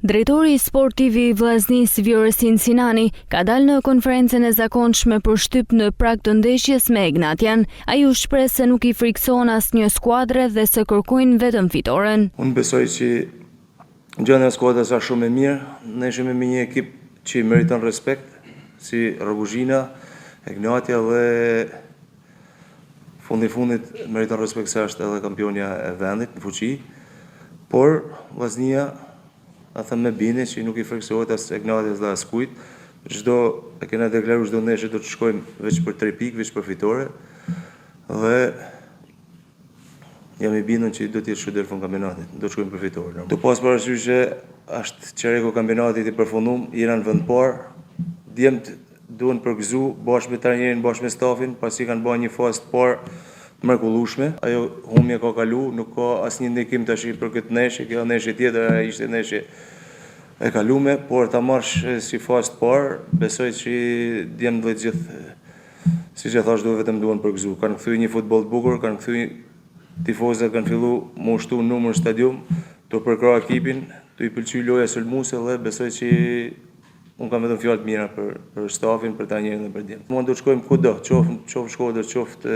Drejtori sportiv I Vllaznisë Vjoresin Sinani ka dalë në konferencën e zakonshme për shtyp në prag të ndeshjes me Egnatian. Ai u shpreh se nuk I frikson asnjë skuadre dhe se kërkojnë vetëm fitoren. Unë besoj që gjendja e skuadrës është shumë e mirë. Ne jemi me një ekip që meriton respekt, si Roguzhina, Egnatia dhe fundit meriton respekt se është edhe kampionja e vendit në fuqi. Por Vllaznia a them me bindje që nuk I friksohet as Egnatias dhe as kujt. E kena deklaruar çdo ndeshje do të shkojmë veç për 3 pikë, veç për fitore. Dhe jam I bindur që do të jetë kështu deri në fund kampionatit. Do të shkojmë për fitore. Do pas parasysh që është çereku kampionatit I përfunduar, jena në vend parë. Djemt duhen përgëzu bashkë me trajnerin, bashkë me stafin, pasi kanë bërë një fazë të parë mrekullueshme. Ajo humje ka kalu, nuk ka asnjë ndikim tash për këtë ndeshje, kjo ndeshje tjetër ishte ndeshje e kalume, por ta marrësh si fazë të parë, besoj që djemt do të gjithë, siç e thash, duhen përgëzu. Kanë kthyer një futboll të bukur, kanë kthyer tifozët, kanë filluar më ushtu numër në stadium, të përkrah ekipin, të I pëlqy loja sulmuese dhe besoj që unë kam vetëm fjalë të mira për stafin, për trajnerin dhe për djemt. Mund të shkojmë kudo, qoftë Shkodër, qoftë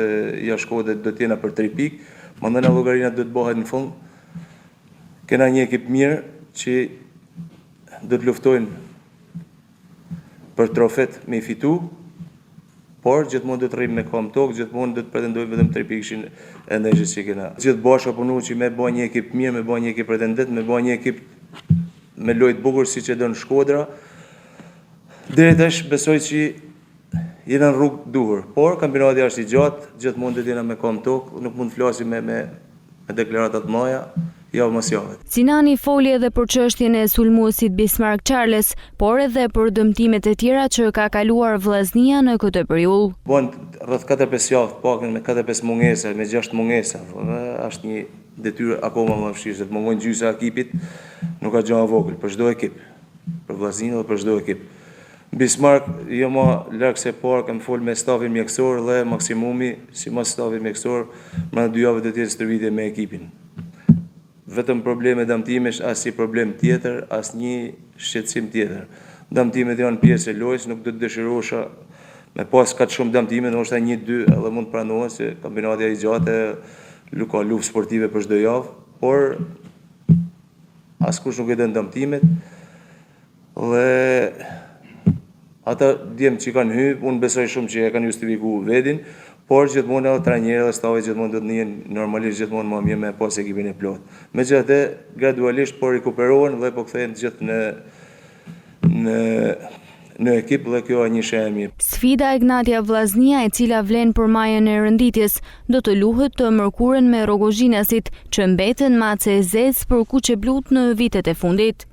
jashtë Shkodrës, do të jena për 3 pikë, mandena llogaria do të bëhet në fund. Kena një ekip mirë që do të luftojnë për trofet me I fitu, por gjithmonë do të rrim me kam tokë, gjithmonë do të pretendojmë vetëm 3 pikëshin e ndeshjes që kena. Gjithë bashkë punu që me bëj një ekip mirë, me bëj një ekip pretendent, me bëj një ekip me lojë të bukur siç e don Shkodra. Deri tash besoj që jena në rrugë duhur, por kampionati është I gjatë, gjithmonë do të jena me kam tokë, nuk mund të flasim me deklarata të mëdha, javë mas javë. Sinani foli edhe për çështjen e sulmuesit Bismarck Charles, por edhe për dëmtimet e tjera që ka kaluar Vllaznia në këtë periudhë. Bën rreth 4-5 javë, pakën me 4-5 mungesa, me 6 mungesa, është një detyrë akoma më e vështirë, se të mungojnë gjysma e ekipit, nuk ka gjë e vogël për çdo ekip, për Vllaznin dhe për çdo ekip. Bismarck, jo më larg se parë, kam folur me stafin mjekësor dhe maksimumi, sipas stafit mjekësor, më 2 javë do të jetë stërvitje me ekipin. Vetëm probleme dëmtimesh, as si problem tjetër, as një shqetësim tjetër. Dëmtimet janë pjesë e lojës, nuk do të dëshirosha me pas kaq shumë dëmtime, ndoshta 1-2 edhe mund të pranohet se kampionati I gjatë, ka luftë sportive për çdo javë, por askush nuk e don dëmtimet. Dhe ata djemt që kanë hyrë, unë besoj shumë që e kanë justifikuar vetin, por gjithmonë edhe trajnerët dhe stafi gjithmonë do të njihen normalisht gjithmonë më mirë me pas ekipin e plot. Megjithatë, gradualisht po rikuperohen dhe po kthehen gjithë në ekip dhe kjo është një shenjë e mirë. Sfida Egnatia Vllaznia, e cila vlen për majën e rënditjes, do të luhet të mërkurën me Rogozhinasit, që mbeten mace e zezë për kuqe blut në vitet e fundit.